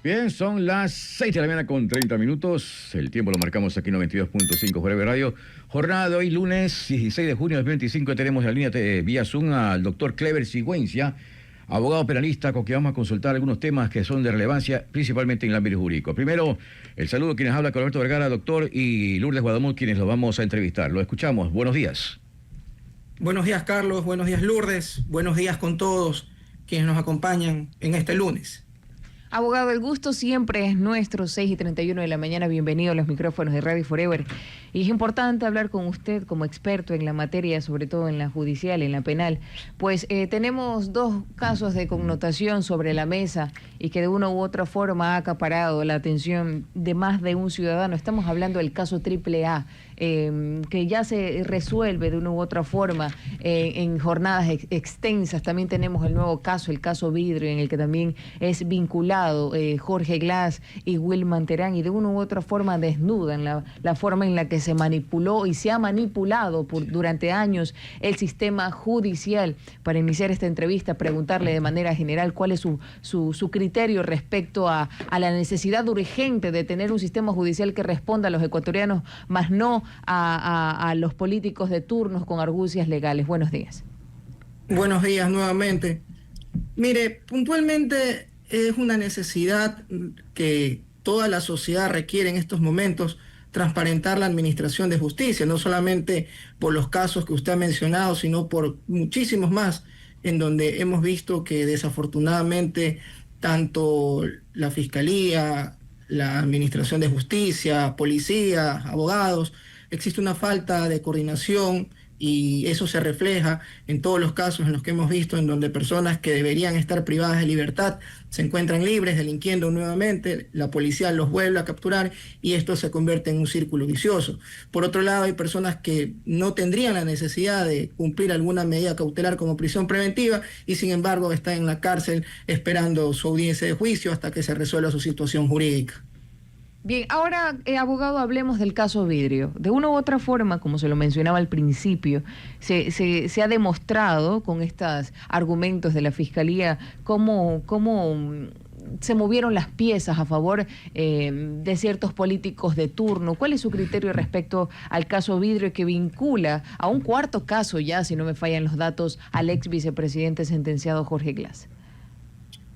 Bien, son las 6 de la mañana con 30 minutos. El tiempo lo marcamos aquí en 92.5 Breve Radio. Jornada de hoy, lunes 16 de junio de 2025. Tenemos en la línea de vía Zoom al doctor Clever Sigüenza, abogado penalista, con quien vamos a consultar algunos temas que son de relevancia, principalmente en el ámbito jurídico. Primero, el saludo a quienes habla con Alberto Vergara, doctor, y Lourdes Guadamón, quienes lo vamos a entrevistar. Lo escuchamos. Buenos días. Buenos días, Carlos. Buenos días, Lourdes. Buenos días con todos quienes nos acompañan en este lunes. Abogado, el gusto siempre es nuestro, 6:31 de la mañana. Bienvenido a los micrófonos de Radio Forever. Y es importante hablar con usted como experto en la materia, sobre todo en la judicial, en la penal, pues tenemos dos casos de connotación sobre la mesa y que de una u otra forma ha acaparado la atención de más de un ciudadano. Estamos hablando del caso AAA, que ya se resuelve de una u otra forma en jornadas extensas. También tenemos el nuevo caso, el caso Vidrio, en el que también es vinculado Jorge Glass y Wilman Terán, y de una u otra forma desnudan la forma en la que se manipuló y se ha manipulado durante años el sistema judicial. Para iniciar esta entrevista, preguntarle de manera general cuál es su criterio respecto a la necesidad urgente de tener un sistema judicial que responda a los ecuatorianos, más no a los políticos de turnos con argucias legales. Buenos días. Buenos días nuevamente. Mire, puntualmente es una necesidad que toda la sociedad requiere en estos momentos, transparentar la administración de justicia, no solamente por los casos que usted ha mencionado, sino por muchísimos más, en donde hemos visto que desafortunadamente tanto la Fiscalía, la Administración de Justicia, policía, abogados, existe una falta de coordinación, y eso se refleja en todos los casos en los que hemos visto en donde personas que deberían estar privadas de libertad se encuentran libres, delinquiendo nuevamente, la policía los vuelve a capturar y esto se convierte en un círculo vicioso. Por otro lado, hay personas que no tendrían la necesidad de cumplir alguna medida cautelar como prisión preventiva y sin embargo están en la cárcel esperando su audiencia de juicio hasta que se resuelva su situación jurídica. Bien, ahora, abogado, hablemos del caso Vidrio. De una u otra forma, como se lo mencionaba al principio, se ha demostrado con estos argumentos de la Fiscalía cómo se movieron las piezas a favor de ciertos políticos de turno. ¿Cuál es su criterio respecto al caso Vidrio, que vincula a un cuarto caso ya, si no me fallan los datos, al ex vicepresidente sentenciado Jorge Glass?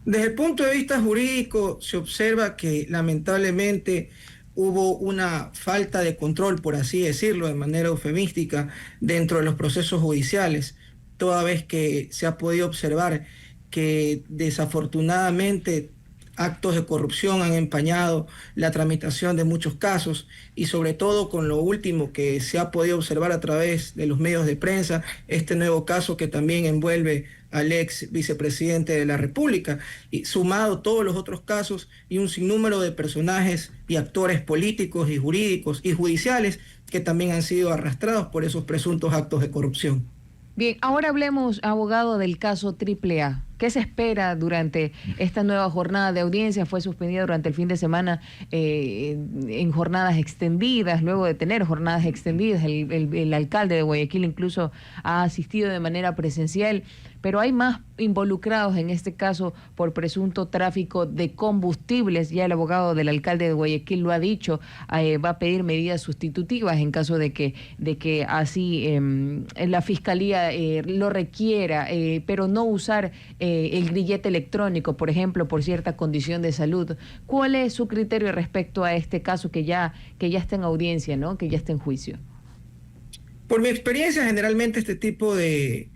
Desde el punto de vista jurídico se observa que lamentablemente hubo una falta de control, por así decirlo, de manera eufemística, dentro de los procesos judiciales, toda vez que se ha podido observar que desafortunadamente actos de corrupción han empañado la tramitación de muchos casos y sobre todo con lo último que se ha podido observar a través de los medios de prensa, este nuevo caso que también envuelve al ex vicepresidente de la República, y sumado todos los otros casos y un sinnúmero de personajes y actores políticos y jurídicos y judiciales que también han sido arrastrados por esos presuntos actos de corrupción. Bien, ahora hablemos, abogado, del caso AAA. ¿Qué se espera durante esta nueva jornada de audiencia? Fue suspendida durante el fin de semana en jornadas extendidas, luego de tener jornadas extendidas. El alcalde de Guayaquil incluso ha asistido de manera presencial, pero hay más involucrados en este caso por presunto tráfico de combustibles. Ya el abogado del alcalde de Guayaquil lo ha dicho, va a pedir medidas sustitutivas en caso de que así la Fiscalía lo requiera, pero no usar el grillete electrónico, por ejemplo, por cierta condición de salud. ¿Cuál es su criterio respecto a este caso que ya está en audiencia, ¿no? Que ya está en juicio? Por mi experiencia, generalmente este tipo de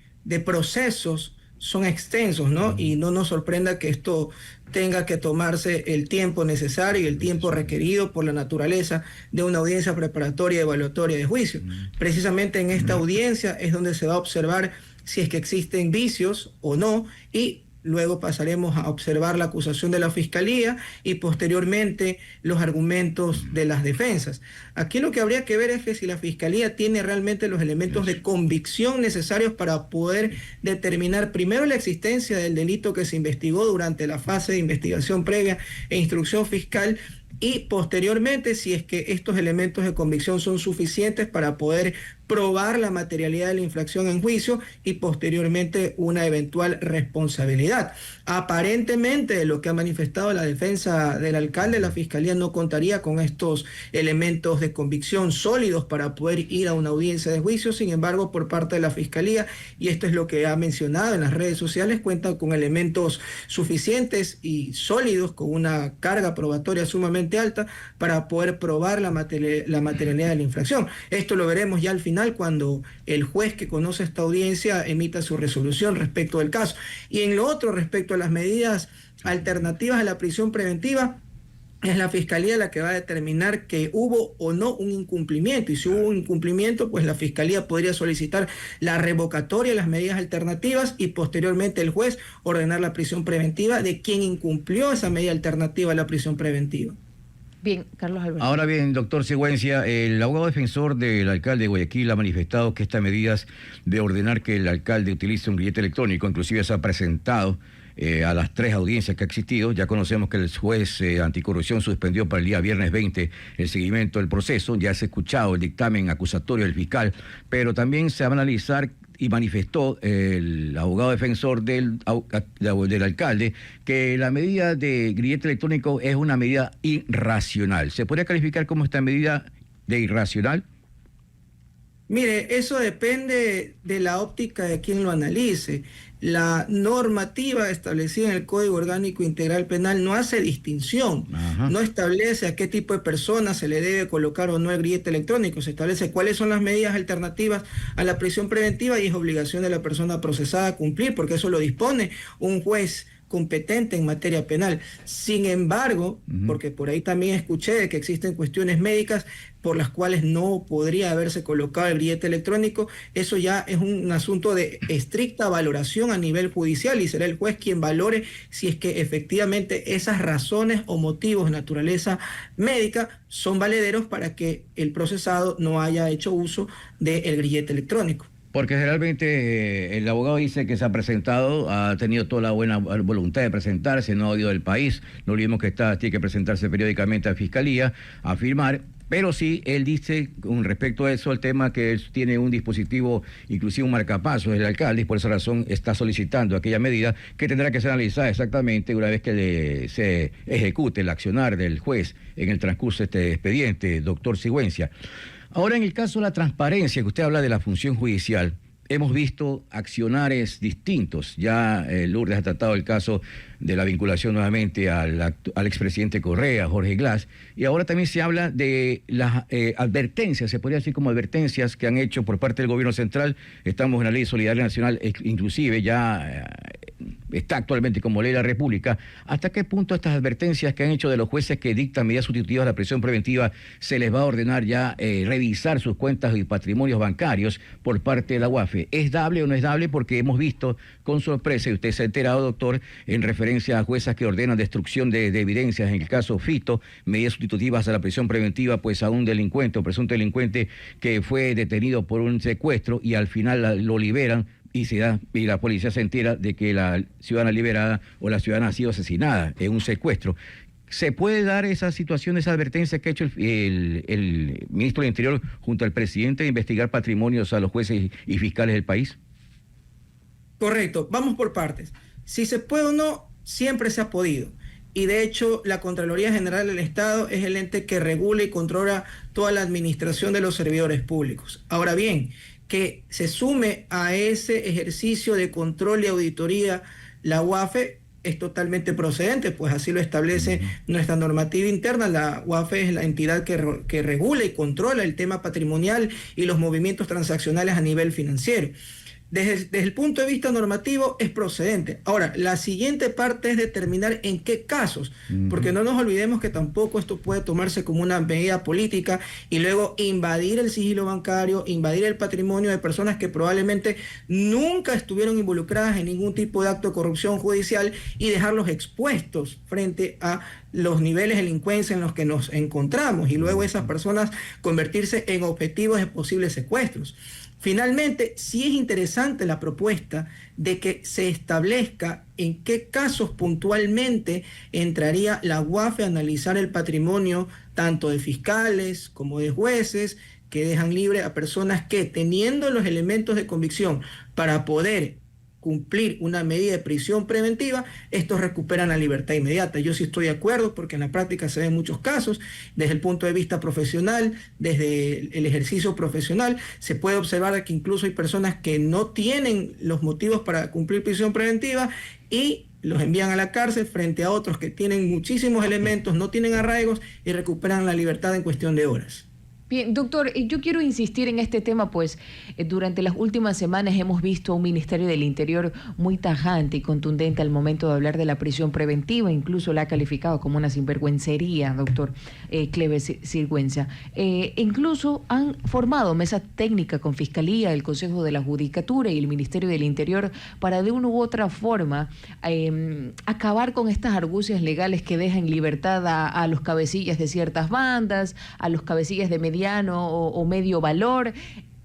procesos son extensos, ¿no? Y no nos sorprenda que esto tenga que tomarse el tiempo necesario y el tiempo requerido por la naturaleza de una audiencia preparatoria y evaluatoria de juicio. Precisamente en esta audiencia es donde se va a observar si es que existen vicios o no, y luego pasaremos a observar la acusación de la Fiscalía y posteriormente los argumentos de las defensas. Aquí lo que habría que ver es que si la Fiscalía tiene realmente los elementos de convicción necesarios para poder determinar primero la existencia del delito que se investigó durante la fase de investigación previa e instrucción fiscal, y posteriormente si es que estos elementos de convicción son suficientes para poder probar la materialidad de la infracción en juicio y posteriormente una eventual responsabilidad. Aparentemente, de lo que ha manifestado la defensa del alcalde, la Fiscalía no contaría con estos elementos de convicción sólidos para poder ir a una audiencia de juicio. Sin embargo, por parte de la Fiscalía, y esto es lo que ha mencionado en las redes sociales, cuentan con elementos suficientes y sólidos, con una carga probatoria sumamente alta para poder probar la materialidad de la infracción. Esto lo veremos ya al final cuando el juez que conoce esta audiencia emita su resolución respecto del caso. Y en lo otro, respecto a las medidas alternativas a la prisión preventiva, es la Fiscalía la que va a determinar que hubo o no un incumplimiento, y si hubo un incumplimiento, pues la Fiscalía podría solicitar la revocatoria de las medidas alternativas y posteriormente el juez ordenar la prisión preventiva de quien incumplió esa medida alternativa a la prisión preventiva. Bien, Carlos Alberto. Ahora bien, doctor Sigüenza, el abogado defensor del alcalde de Guayaquil ha manifestado que estas medidas de ordenar que el alcalde utilice un billete electrónico, inclusive se ha presentado a las 3 audiencias que ha existido. Ya conocemos que el juez anticorrupción suspendió para el día viernes 20 el seguimiento del proceso. Ya se ha escuchado el dictamen acusatorio del fiscal, pero también se va a analizar, y manifestó el abogado defensor del alcalde, que la medida de grillete electrónico es una medida irracional. ¿Se podría calificar como esta medida de irracional? Mire, eso depende de la óptica de quien lo analice. La normativa establecida en el Código Orgánico Integral Penal no hace distinción. Ajá. No establece a qué tipo de personas se le debe colocar o no el grillete electrónico. Se establece cuáles son las medidas alternativas a la prisión preventiva y es obligación de la persona procesada cumplir, porque eso lo dispone un juez competente en materia penal. Sin embargo, porque por ahí también escuché de que existen cuestiones médicas por las cuales no podría haberse colocado el grillete electrónico, eso ya es un asunto de estricta valoración a nivel judicial y será el juez quien valore si es que efectivamente esas razones o motivos de naturaleza médica son valederos para que el procesado no haya hecho uso del grillete electrónico. Porque generalmente el abogado dice que se ha presentado, ha tenido toda la buena voluntad de presentarse, no ha oído del país, no olvidemos que tiene que presentarse periódicamente a Fiscalía, a firmar, pero sí, él dice con respecto a eso, el tema que él tiene un dispositivo, inclusive un marcapasos del alcalde, y por esa razón está solicitando aquella medida que tendrá que ser analizada exactamente una vez que se ejecute el accionar del juez en el transcurso de este expediente, doctor Sigüenza. Ahora, en el caso de la transparencia, que usted habla de la función judicial, hemos visto accionares distintos. Ya Lourdes ha tratado el caso de la vinculación nuevamente al expresidente Correa, Jorge Glass, y ahora también se habla de las advertencias, se podría decir como advertencias que han hecho por parte del gobierno central. Estamos en la Ley de Solidaridad Nacional, inclusive ya está actualmente como ley de la República. ¿Hasta qué punto estas advertencias que han hecho de los jueces que dictan medidas sustitutivas a la prisión preventiva se les va a ordenar ya revisar sus cuentas y patrimonios bancarios por parte de la UAFE? ¿Es dable o no es dable? Porque hemos visto con sorpresa, y usted se ha enterado, doctor, en referencia a juezas que ordenan destrucción de evidencias, en el caso Fito, medidas sustitutivas a la prisión preventiva, pues a un delincuente o presunto delincuente que fue detenido por un secuestro y al final lo liberan, y la policía se entera de que la ciudadana liberada o la ciudadana ha sido asesinada en un secuestro. ¿Se puede dar esa situación, esa advertencia que ha hecho el ministro del Interior junto al presidente de investigar patrimonios a los jueces y fiscales del país? Correcto, vamos por partes. Si se puede o no, siempre se ha podido. Y de hecho, la Contraloría General del Estado es el ente que regula y controla toda la administración de los servidores públicos. Ahora bien, que se sume a ese ejercicio de control y auditoría la UAFE es totalmente procedente, pues así lo establece nuestra normativa interna. La UAFE es la entidad que regula y controla el tema patrimonial y los movimientos transaccionales a nivel financiero. Desde el punto de vista normativo es procedente. Ahora, la siguiente parte es determinar en qué casos, porque no nos olvidemos que tampoco esto puede tomarse como una medida política y luego invadir el sigilo bancario, invadir el patrimonio de personas que probablemente nunca estuvieron involucradas en ningún tipo de acto de corrupción judicial y dejarlos expuestos frente a los niveles de delincuencia en los que nos encontramos y luego esas personas convertirse en objetivos de posibles secuestros. Finalmente, sí es interesante la propuesta de que se establezca en qué casos puntualmente entraría la UAFE a analizar el patrimonio tanto de fiscales como de jueces que dejan libre a personas que, teniendo los elementos de convicción para poder cumplir una medida de prisión preventiva, estos recuperan la libertad inmediata. Yo sí estoy de acuerdo, porque en la práctica se ven muchos casos, desde el punto de vista profesional, desde el ejercicio profesional, se puede observar que incluso hay personas que no tienen los motivos para cumplir prisión preventiva y los envían a la cárcel frente a otros que tienen muchísimos elementos, no tienen arraigos y recuperan la libertad en cuestión de horas. Bien, doctor, yo quiero insistir en este tema, pues durante las últimas semanas hemos visto a un Ministerio del Interior muy tajante y contundente al momento de hablar de la prisión preventiva, incluso la ha calificado como una sinvergüencería, doctor Clever Sigüenza. Incluso han formado mesa técnica con Fiscalía, el Consejo de la Judicatura y el Ministerio del Interior para de una u otra forma acabar con estas argucias legales que dejan en libertad a los cabecillas de ciertas bandas, a los cabecillas de mediano o medio valor.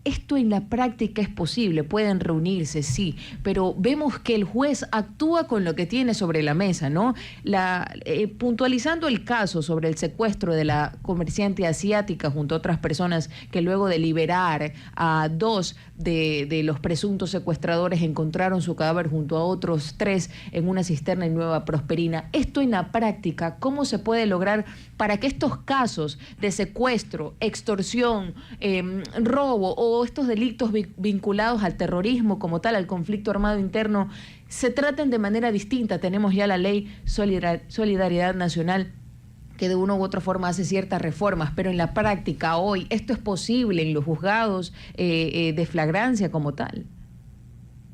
Esto en la práctica es posible, pueden reunirse, sí, pero vemos que el juez actúa con lo que tiene sobre la mesa, ¿no? Puntualizando el caso sobre el secuestro de la comerciante asiática junto a otras personas que luego de liberar a 2 de los presuntos secuestradores encontraron su cadáver junto a otros 3 en una cisterna en Nueva Prosperina. Esto en la práctica, ¿cómo se puede lograr para que estos casos de secuestro, extorsión, robo o estos delitos vinculados al terrorismo como tal, al conflicto armado interno, se traten de manera distinta? Tenemos ya la ley Solidaridad Nacional que de una u otra forma hace ciertas reformas, pero en la práctica hoy esto es posible en los juzgados de flagrancia como tal.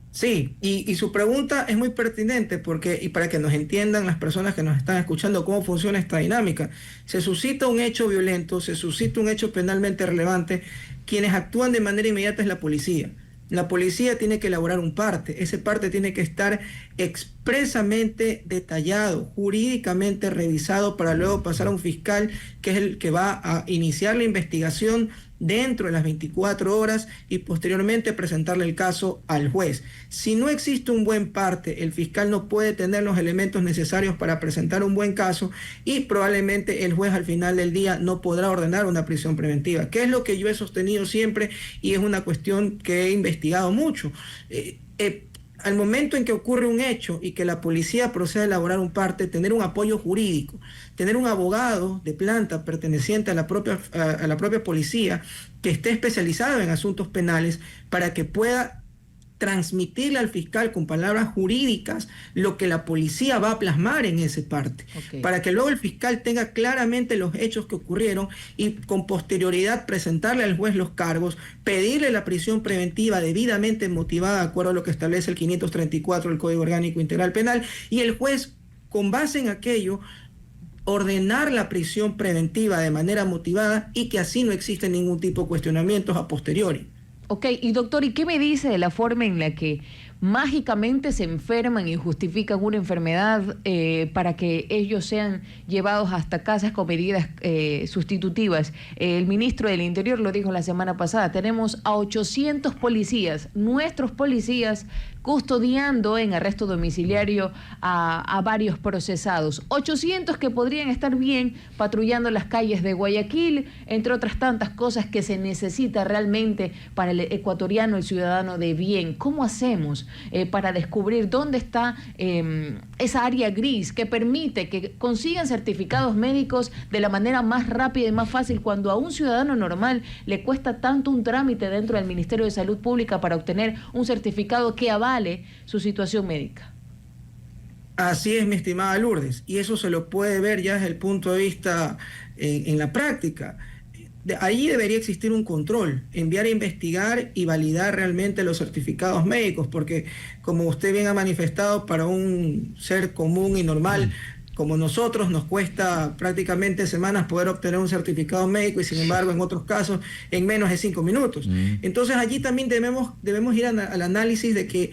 Sí, y su pregunta es muy pertinente porque, y para que nos entiendan las personas que nos están escuchando cómo funciona esta dinámica, se suscita un hecho violento, se suscita un hecho penalmente relevante, quienes actúan de manera inmediata es la policía. La policía tiene que elaborar un parte, ese parte tiene que estar expresamente detallado, jurídicamente revisado para luego pasar a un fiscal que es el que va a iniciar la investigación dentro de las 24 horas y posteriormente presentarle el caso al juez. Si no existe un buen parte, el fiscal no puede tener los elementos necesarios para presentar un buen caso y probablemente el juez al final del día no podrá ordenar una prisión preventiva, que es lo que yo he sostenido siempre y es una cuestión que he investigado mucho. Al momento en que ocurre un hecho y que la policía procede a elaborar un parte, tener un apoyo jurídico, tener un abogado de planta perteneciente a la propia policía que esté especializado en asuntos penales para que pueda transmitirle al fiscal con palabras jurídicas lo que la policía va a plasmar en ese parte, para que luego el fiscal tenga claramente los hechos que ocurrieron y con posterioridad presentarle al juez los cargos, pedirle la prisión preventiva debidamente motivada de acuerdo a lo que establece el 534 del Código Orgánico Integral Penal y el juez, con base en aquello, ordenar la prisión preventiva de manera motivada y que así no existe ningún tipo de cuestionamientos a posteriori. Ok, y doctor, ¿y qué me dice de la forma en la que mágicamente se enferman y justifican una enfermedad para que ellos sean llevados hasta casas con medidas sustitutivas? El ministro del Interior lo dijo la semana pasada, tenemos a 800 policías, nuestros policías, custodiando en arresto domiciliario a varios procesados. 800 que podrían estar bien patrullando las calles de Guayaquil, entre otras tantas cosas que se necesita realmente para el ecuatoriano, el ciudadano de bien. ¿Cómo hacemos para descubrir dónde está esa área gris que permite que consigan certificados médicos de la manera más rápida y más fácil cuando a un ciudadano normal le cuesta tanto un trámite dentro del Ministerio de Salud Pública para obtener un certificado que avale su situación médica? Así es, mi estimada Lourdes, y eso se lo puede ver ya desde el punto de vista en la práctica. Ahí debería existir un control, enviar a investigar y validar realmente los certificados médicos, porque como usted bien ha manifestado, para un ser común y normal como nosotros nos cuesta prácticamente semanas poder obtener un certificado médico y sin embargo en otros casos en menos de 5 minutos. Entonces allí también debemos ir al análisis de que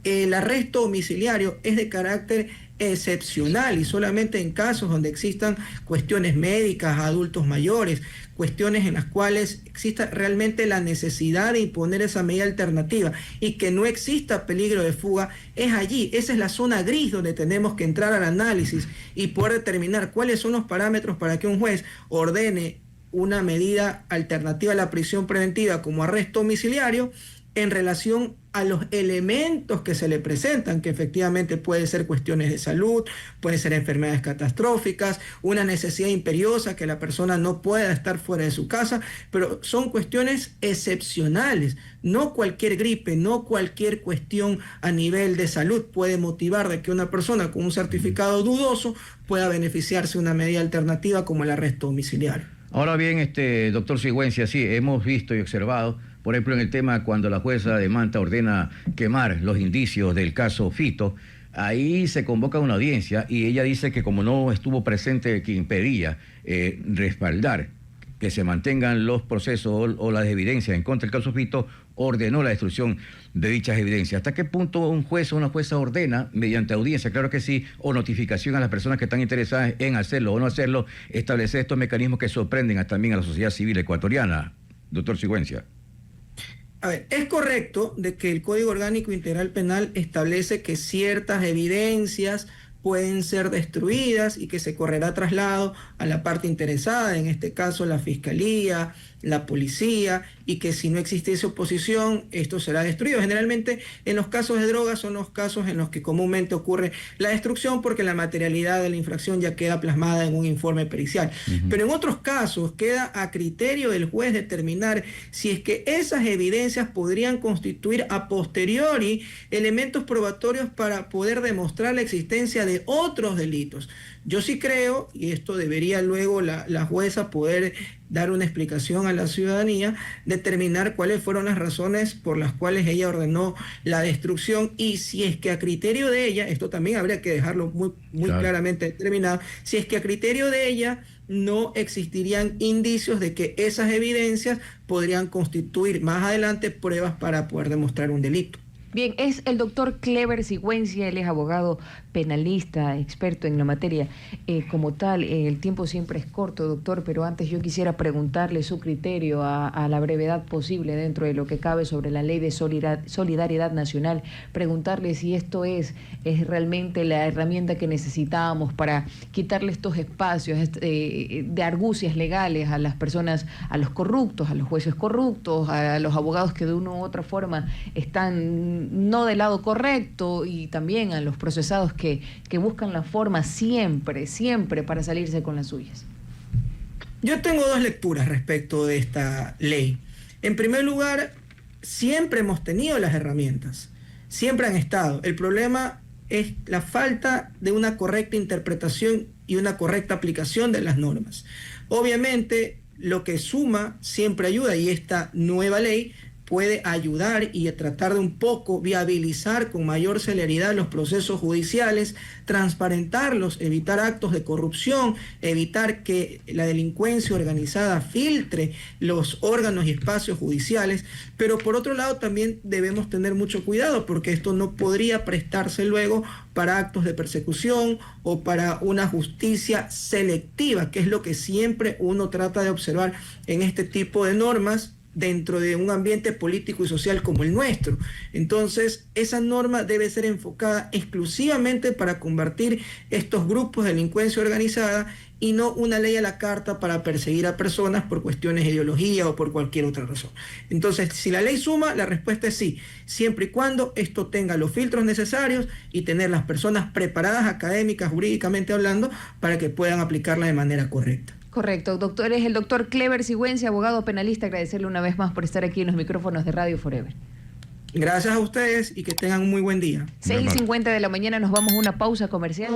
el arresto domiciliario es de carácter excepcional y solamente en casos donde existan cuestiones médicas a adultos mayores, cuestiones en las cuales exista realmente la necesidad de imponer esa medida alternativa y que no exista peligro de fuga, es allí, esa es la zona gris donde tenemos que entrar al análisis y poder determinar cuáles son los parámetros para que un juez ordene una medida alternativa a la prisión preventiva como arresto domiciliario en relación a los elementos que se le presentan, que efectivamente puede ser cuestiones de salud, puede ser enfermedades catastróficas, una necesidad imperiosa que la persona no pueda estar fuera de su casa, pero son cuestiones excepcionales. No cualquier gripe, no cualquier cuestión a nivel de salud puede motivar de que una persona con un certificado dudoso pueda beneficiarse de una medida alternativa como el arresto domiciliario. Ahora bien, doctor Sigüenza, sí, hemos visto y observado, por ejemplo, en el tema cuando la jueza de Manta ordena quemar los indicios del caso Fito, ahí se convoca una audiencia y ella dice que como no estuvo presente quien pedía respaldar que se mantengan los procesos o las evidencias en contra del caso Fito, ordenó la destrucción de dichas evidencias. ¿Hasta qué punto un juez o una jueza ordena, mediante audiencia, claro que sí, o notificación a las personas que están interesadas en hacerlo o no hacerlo, establecer estos mecanismos que sorprenden también a la sociedad civil ecuatoriana? Doctor Sigüenza. A ver, es correcto de que el Código Orgánico Integral Penal establece que ciertas evidencias pueden ser destruidas y que se correrá traslado a la parte interesada, en este caso la Fiscalía, la Policía, y que si no existiese oposición, esto será destruido. Generalmente en los casos de drogas son los casos en los que comúnmente ocurre la destrucción porque la materialidad de la infracción ya queda plasmada en un informe pericial. Pero en otros casos queda a criterio del juez determinar si es que esas evidencias podrían constituir a posteriori elementos probatorios para poder demostrar la existencia de otros delitos. Yo sí creo, y esto debería luego la jueza poder dar una explicación a la ciudadanía, determinar cuáles fueron las razones por las cuales ella ordenó la destrucción, y si es que a criterio de ella, esto también habría que dejarlo muy claro, claramente determinado, si es que a criterio de ella no existirían indicios de que esas evidencias podrían constituir más adelante pruebas para poder demostrar un delito. Bien, es el doctor Clever Sigüenza, él es abogado penalista, experto en la materia. Como tal, el tiempo siempre es corto, doctor, pero antes yo quisiera preguntarle su criterio a la brevedad posible dentro de lo que cabe sobre la ley de solidaridad nacional, preguntarle si esto es realmente la herramienta que necesitábamos para quitarle estos espacios de argucias legales a las personas, a los corruptos, a los jueces corruptos, a los abogados que de una u otra forma están no del lado correcto, y también a los procesados que buscan la forma siempre para salirse con las suyas. Yo tengo dos lecturas respecto de esta ley. En primer lugar, siempre hemos tenido las herramientas, siempre han estado. El problema es la falta de una correcta interpretación y una correcta aplicación de las normas. Obviamente, lo que suma siempre ayuda, y esta nueva ley puede ayudar y tratar de un poco viabilizar con mayor celeridad los procesos judiciales, transparentarlos, evitar actos de corrupción, evitar que la delincuencia organizada filtre los órganos y espacios judiciales. Pero por otro lado también debemos tener mucho cuidado, porque esto no podría prestarse luego para actos de persecución o para una justicia selectiva, que es lo que siempre uno trata de observar en este tipo de normas dentro de un ambiente político y social como el nuestro. Entonces, esa norma debe ser enfocada exclusivamente para combatir estos grupos de delincuencia organizada, y no una ley a la carta para perseguir a personas por cuestiones de ideología o por cualquier otra razón. Entonces, si la ley suma, la respuesta es sí, siempre y cuando esto tenga los filtros necesarios y tener las personas preparadas académicas, jurídicamente hablando, para que puedan aplicarla de manera correcta. Correcto, doctor, es el doctor Clever Sigüenza, abogado penalista. Agradecerle una vez más por estar aquí en los micrófonos de Radio Forever. Gracias a ustedes y que tengan un muy buen día. 6:50 de la mañana, nos vamos a una pausa comercial.